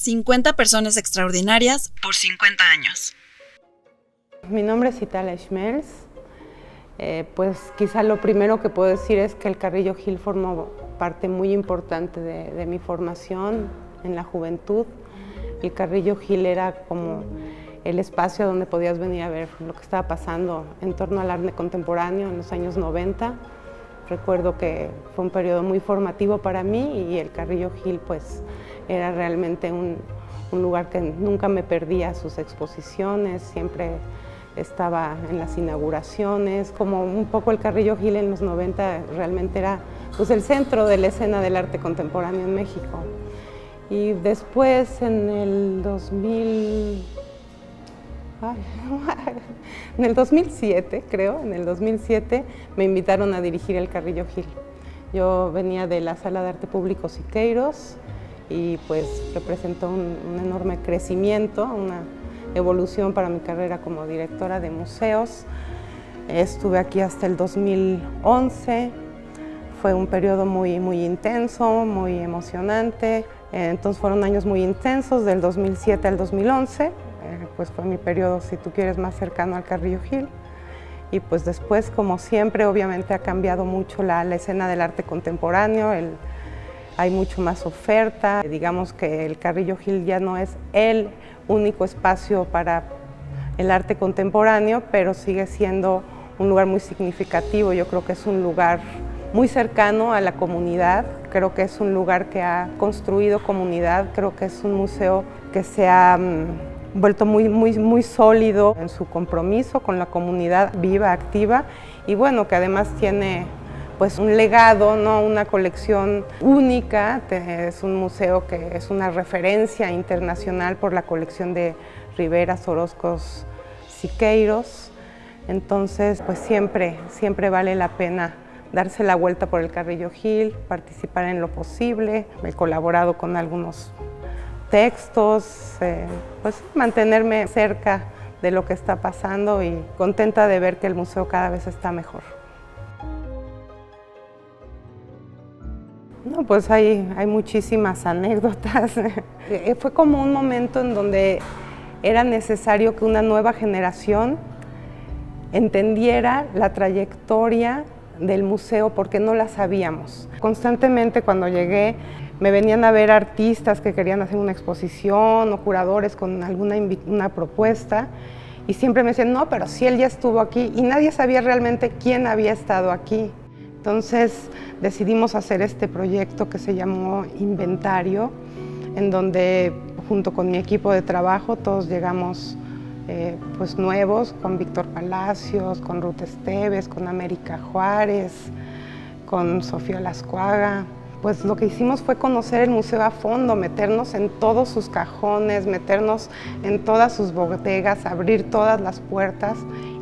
50 personas extraordinarias por 50 años. Mi nombre es Italia Schmelz. Pues quizá lo primero que puedo decir es que el Carrillo Gil formó parte muy importante de mi formación en la juventud. El Carrillo Gil era como el espacio donde podías venir a ver lo que estaba pasando en torno al arte contemporáneo en los años 90. Recuerdo que fue un periodo muy formativo para mí y el Carrillo Gil pues era realmente un lugar que nunca me perdía sus exposiciones, siempre estaba en las inauguraciones, como un poco el Carrillo Gil en los 90 realmente era pues el centro de la escena del arte contemporáneo en México. Y después en el 2007, creo, en el 2007 me invitaron a dirigir el Carrillo Gil. Yo venía de la Sala de Arte Público Siqueiros y pues representó un enorme crecimiento, una evolución para mi carrera como directora de museos. Estuve aquí hasta el 2011, fue un periodo muy intenso, muy emocionante. Entonces fueron años muy intensos, del 2007 al 2011, pues fue mi periodo, si tú quieres, más cercano al Carrillo Gil. Y pues después, como siempre, obviamente ha cambiado mucho la escena del arte contemporáneo, hay mucho más oferta. Digamos que el Carrillo Gil ya no es el único espacio para el arte contemporáneo, pero sigue siendo un lugar muy significativo. Yo creo que es un lugar muy cercano a la comunidad, creo que es un lugar que ha construido comunidad, creo que es un museo que se ha vuelto muy sólido en su compromiso con la comunidad viva, activa, y bueno, que además tiene pues un legado, ¿no? Una colección única, es un museo que es una referencia internacional por la colección de Riveras, Orozcos, Siqueiros. Entonces pues siempre vale la pena darse la vuelta por el Carrillo Gil, participar en lo posible. He colaborado con algunos textos, pues mantenerme cerca de lo que está pasando y contenta de ver que el museo cada vez está mejor. No, pues hay muchísimas anécdotas. Fue como un momento en donde era necesario que una nueva generación entendiera la trayectoria del museo porque no la sabíamos. Constantemente cuando llegué me venían a ver artistas que querían hacer una exposición o curadores con una propuesta y siempre me decían, no, pero si él ya estuvo aquí, y nadie sabía realmente quién había estado aquí. Entonces decidimos hacer este proyecto que se llamó Inventario, en donde junto con mi equipo de trabajo todos llegamos pues nuevos, con Víctor Palacios, con Ruth Esteves, con América Juárez, con Sofía Lascuaga. Pues lo que hicimos fue conocer el museo a fondo, meternos en todos sus cajones, meternos en todas sus bodegas, abrir todas las puertas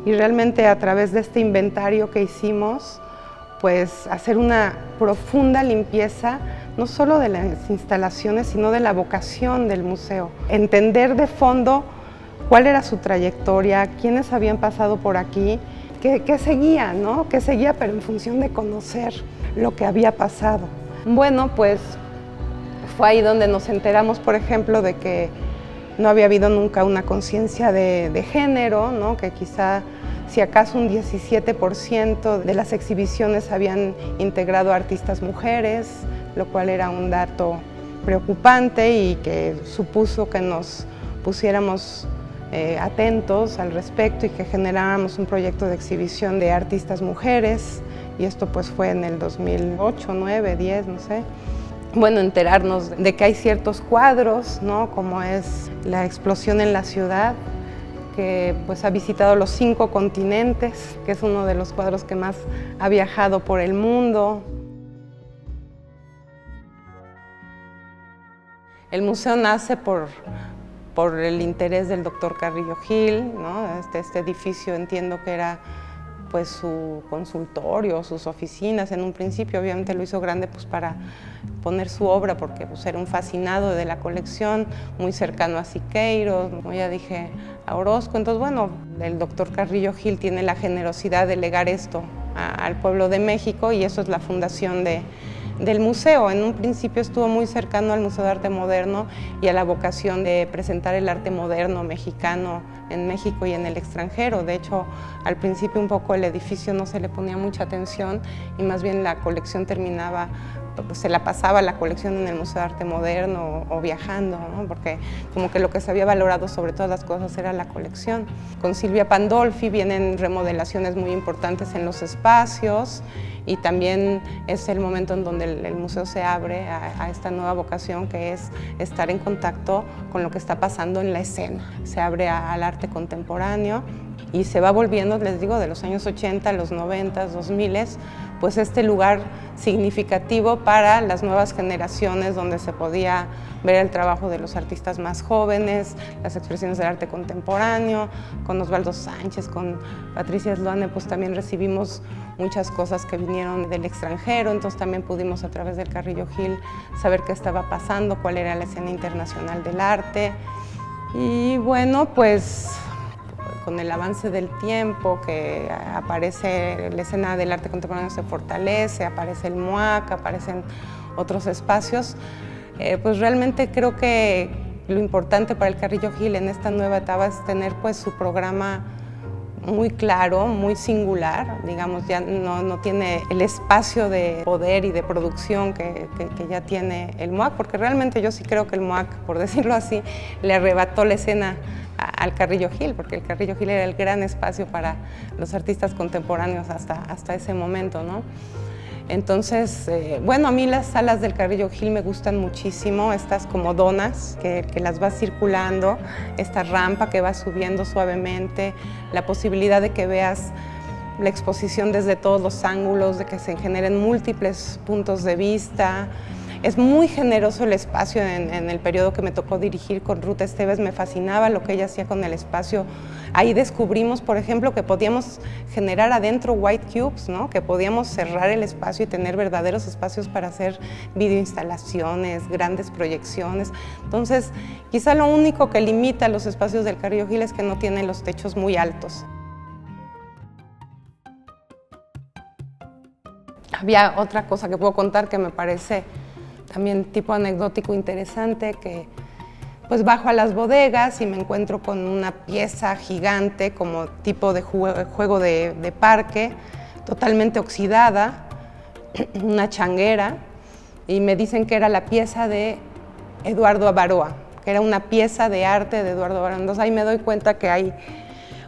y realmente a través de este inventario que hicimos, pues hacer una profunda limpieza, no solo de las instalaciones, sino de la vocación del museo. Entender de fondo cuál era su trayectoria, quiénes habían pasado por aquí, qué seguía, ¿no? Qué seguía, pero en función de conocer lo que había pasado. Bueno, pues fue ahí donde nos enteramos, por ejemplo, de que no había habido nunca una conciencia de género, ¿no? Que quizá, si acaso un 17% de las exhibiciones habían integrado artistas mujeres, lo cual era un dato preocupante y que supuso que nos pusiéramos atentos al respecto y que generáramos un proyecto de exhibición de artistas mujeres, y esto pues fue en el 2008, 9, 10, no sé. Bueno, enterarnos de que hay ciertos cuadros, ¿no? Como es La explosión en la ciudad, que pues ha visitado los 5 continentes, que es uno de los cuadros que más ha viajado por el mundo. El museo nace por el interés del doctor Carrillo Gil, ¿no? Este edificio entiendo que era pues su consultorio, sus oficinas. En un principio obviamente lo hizo grande pues para poner su obra porque pues era un fascinado de la colección, muy cercano a Siqueiros, como ya dije, a Orozco. Entonces bueno, el doctor Carrillo Gil tiene la generosidad de legar esto al pueblo de México y eso es la fundación del museo. En un principio estuvo muy cercano al Museo de Arte Moderno y a la vocación de presentar el arte moderno mexicano en México y en el extranjero. De hecho, al principio un poco el edificio no se le ponía mucha atención y más bien la colección terminaba, se la pasaba la colección en el Museo de Arte Moderno o viajando, ¿no? Porque como que lo que se había valorado sobre todas las cosas era la colección. Con Silvia Pandolfi vienen remodelaciones muy importantes en los espacios y también es el momento en donde el museo se abre a esta nueva vocación, que es estar en contacto con lo que está pasando en la escena. Se abre al arte contemporáneo y se va volviendo, les digo, de los años 80, los 90, 2000, pues este lugar significativo para las nuevas generaciones, donde se podía ver el trabajo de los artistas más jóvenes, las expresiones del arte contemporáneo. Con Osvaldo Sánchez, con Patricia Sloane, pues también recibimos muchas cosas que vinieron del extranjero, entonces también pudimos a través del Carrillo Gil saber qué estaba pasando, cuál era la escena internacional del arte. Y bueno, pues con el avance del tiempo, que aparece la escena del arte contemporáneo, se fortalece, aparece el MUAC, aparecen otros espacios, pues realmente creo que lo importante para el Carrillo Gil en esta nueva etapa es tener pues su programa muy claro, muy singular, digamos, ya no tiene el espacio de poder y de producción que ya tiene el MUAC, porque realmente yo sí creo que el MUAC, por decirlo así, le arrebató la escena al Carrillo Gil, porque el Carrillo Gil era el gran espacio para los artistas contemporáneos hasta ese momento, ¿no? Entonces, bueno, a mí las salas del Carrillo Gil me gustan muchísimo, estas como donas que las va circulando, esta rampa que va subiendo suavemente, la posibilidad de que veas la exposición desde todos los ángulos, de que se generen múltiples puntos de vista. Es muy generoso el espacio en el periodo que me tocó dirigir con Ruth Esteves, me fascinaba lo que ella hacía con el espacio. Ahí descubrimos, por ejemplo, que podíamos generar adentro white cubes, ¿no? Que podíamos cerrar el espacio y tener verdaderos espacios para hacer videoinstalaciones, grandes proyecciones. Entonces, quizá lo único que limita los espacios del Carrillo Gil es que no tienen los techos muy altos. Había otra cosa que puedo contar que me parece también tipo anecdótico interesante, que pues bajo a las bodegas y me encuentro con una pieza gigante como tipo de juego de parque, totalmente oxidada, una changuera, y me dicen que era la pieza de Eduardo Abaroa, que era una pieza de arte de Eduardo Abaroa. Entonces ahí me doy cuenta que hay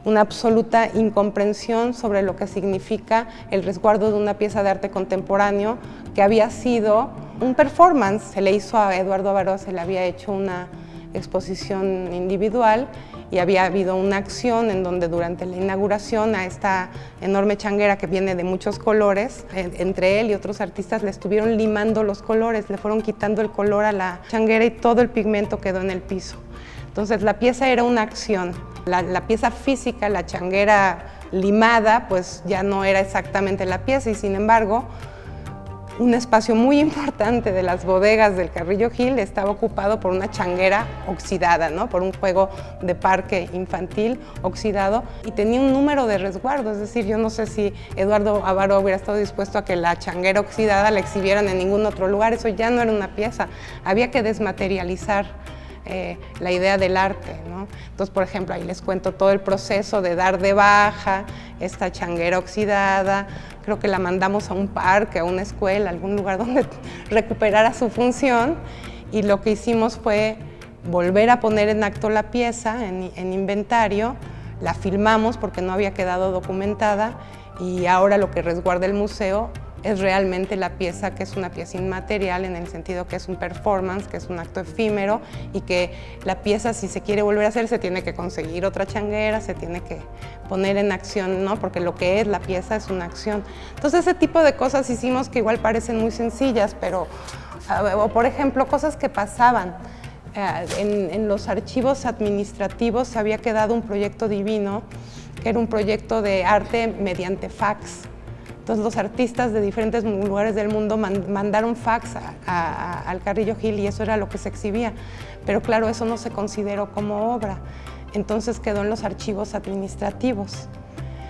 una absoluta incomprensión sobre lo que significa el resguardo de una pieza de arte contemporáneo que había sido un performance. Se le hizo a Eduardo Abaroa, se le había hecho una exposición individual y había habido una acción en donde durante la inauguración a esta enorme changuera que viene de muchos colores, entre él y otros artistas le estuvieron limando los colores, le fueron quitando el color a la changuera y todo el pigmento quedó en el piso. Entonces la pieza era una acción, la pieza física, la changuera limada, pues ya no era exactamente la pieza y sin embargo un espacio muy importante de las bodegas del Carrillo Gil estaba ocupado por una changuera oxidada, ¿no? Por un juego de parque infantil oxidado y tenía un número de resguardo, es decir, yo no sé si Eduardo Abaroa hubiera estado dispuesto a que la changuera oxidada la exhibieran en ningún otro lugar, eso ya no era una pieza, había que desmaterializar la idea del arte, ¿no? Entonces, por ejemplo, ahí les cuento todo el proceso de dar de baja esta changuera oxidada. Creo que la mandamos a un parque, a una escuela, a algún lugar donde recuperara su función y lo que hicimos fue volver a poner en acto la pieza, en inventario, la filmamos porque no había quedado documentada y ahora lo que resguarda el museo es realmente la pieza, que es una pieza inmaterial en el sentido que es un performance, que es un acto efímero y que la pieza, si se quiere volver a hacer, se tiene que conseguir otra changuera, se tiene que poner en acción, ¿no? Porque lo que es la pieza es una acción. Entonces ese tipo de cosas hicimos que igual parecen muy sencillas, pero, o por ejemplo, cosas que pasaban. En los archivos administrativos se había quedado un proyecto divino, que era un proyecto de arte mediante fax. Entonces los artistas de diferentes lugares del mundo mandaron fax al Carrillo Gil y eso era lo que se exhibía. Pero claro, eso no se consideró como obra, entonces quedó en los archivos administrativos.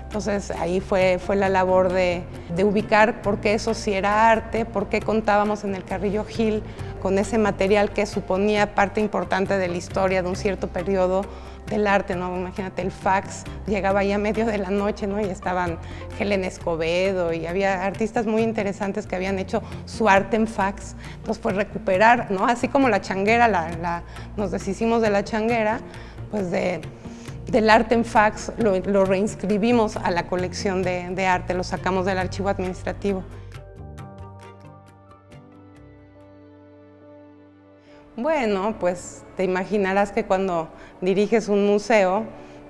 Entonces ahí fue la labor de ubicar por qué eso sí era arte, por qué contábamos en el Carrillo Gil con ese material que suponía parte importante de la historia de un cierto periodo del arte, ¿no? Imagínate, el fax llegaba ahí a medio de la noche, ¿no? Y estaban Helen Escobedo y había artistas muy interesantes que habían hecho su arte en fax. Entonces, pues recuperar, ¿no? Así como la changuera, nos deshicimos de la changuera, pues del arte en fax lo reinscribimos a la colección de arte, lo sacamos del archivo administrativo. Bueno, pues te imaginarás que cuando diriges un museo,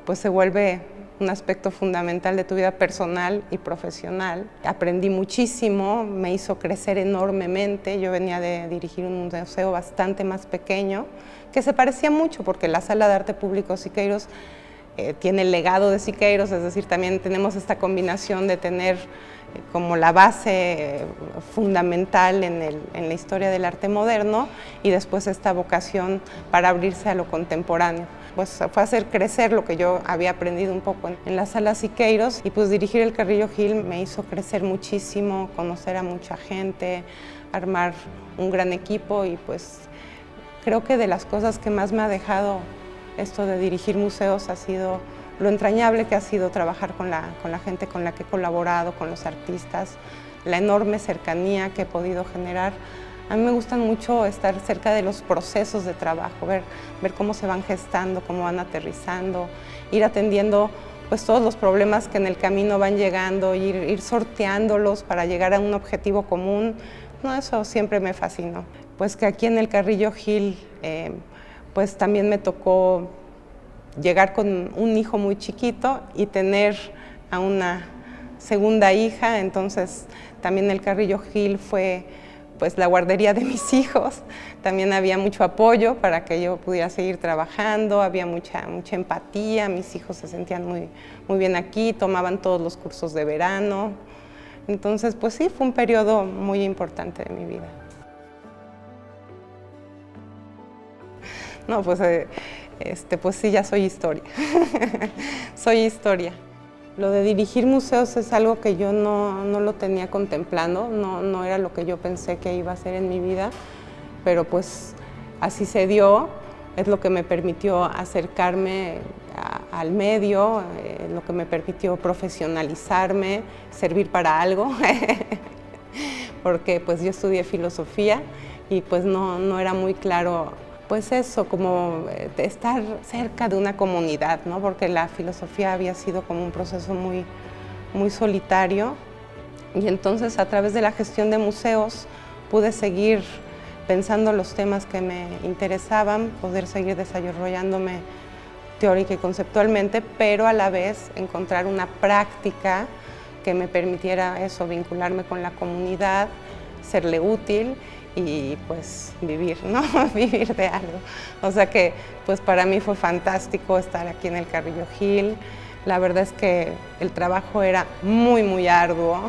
pues se vuelve un aspecto fundamental de tu vida personal y profesional. Aprendí muchísimo, me hizo crecer enormemente. Yo venía de dirigir un museo bastante más pequeño, que se parecía mucho, porque la Sala de Arte Público Siqueiros tiene el legado de Siqueiros, es decir, también tenemos esta combinación de tener como la base fundamental en la historia del arte moderno y después esta vocación para abrirse a lo contemporáneo. Pues fue hacer crecer lo que yo había aprendido un poco en la Sala Siqueiros, y pues dirigir el Carrillo Gil me hizo crecer muchísimo, conocer a mucha gente, armar un gran equipo, y pues creo que de las cosas que más me ha dejado esto de dirigir museos ha sido lo entrañable que ha sido trabajar con la gente con la que he colaborado, con los artistas, la enorme cercanía que he podido generar. A mí me gusta mucho estar cerca de los procesos de trabajo, ver cómo se van gestando, cómo van aterrizando, ir atendiendo pues todos los problemas que en el camino van llegando, ir sorteándolos para llegar a un objetivo común. No, eso siempre me fascinó. Pues que aquí en el Carrillo Gil pues también me tocó llegar con un hijo muy chiquito y tener a una segunda hija, entonces también el Carrillo Gil fue pues la guardería de mis hijos. También había mucho apoyo para que yo pudiera seguir trabajando, había mucha empatía, mis hijos se sentían muy bien aquí, tomaban todos los cursos de verano. Entonces pues sí, fue un periodo muy importante de mi vida. No, pues sí, ya soy historia. Soy historia. Lo de dirigir museos es algo que yo no lo tenía contemplando, no era lo que yo pensé que iba a hacer en mi vida, pero pues así se dio, es lo que me permitió acercarme al medio, lo que me permitió profesionalizarme, servir para algo, porque pues yo estudié filosofía y pues no era muy claro pues eso, como estar cerca de una comunidad, ¿no? Porque la filosofía había sido como un proceso muy solitario, y entonces a través de la gestión de museos pude seguir pensando los temas que me interesaban, poder seguir desarrollándome teórica y conceptualmente, pero a la vez encontrar una práctica que me permitiera eso, vincularme con la comunidad, serle útil y pues vivir, ¿no? Vivir de algo. O sea que pues para mí fue fantástico estar aquí en el Carrillo Gil. La verdad es que el trabajo era muy arduo.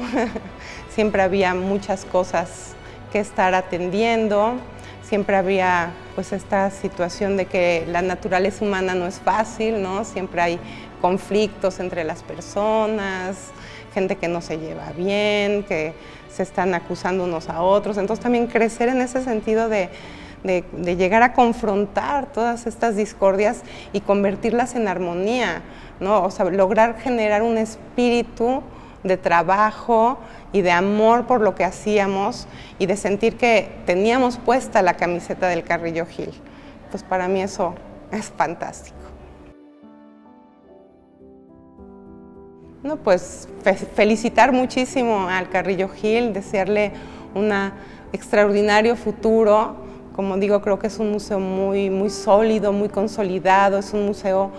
Siempre había muchas cosas que estar atendiendo. Siempre había pues esta situación de que la naturaleza humana no es fácil, ¿no? Siempre hay conflictos entre las personas, gente que no se lleva bien, que se están acusando unos a otros. Entonces también crecer en ese sentido de llegar a confrontar todas estas discordias y convertirlas en armonía, ¿no? O sea, lograr generar un espíritu de trabajo y de amor por lo que hacíamos y de sentir que teníamos puesta la camiseta del Carrillo Gil. Pues para mí eso es fantástico. No, pues felicitar muchísimo al Carrillo Gil, desearle un extraordinario futuro. Como digo, creo que es un museo muy sólido, muy consolidado, es un museo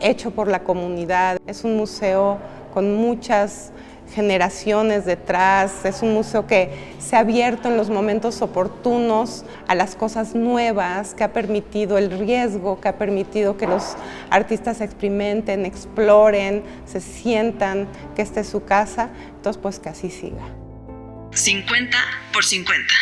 hecho por la comunidad, es un museo con muchas generaciones detrás, es un museo que se ha abierto en los momentos oportunos a las cosas nuevas, que ha permitido el riesgo, que ha permitido que los artistas experimenten, exploren, se sientan que esta es su casa. Entonces pues que así siga. 50 por 50.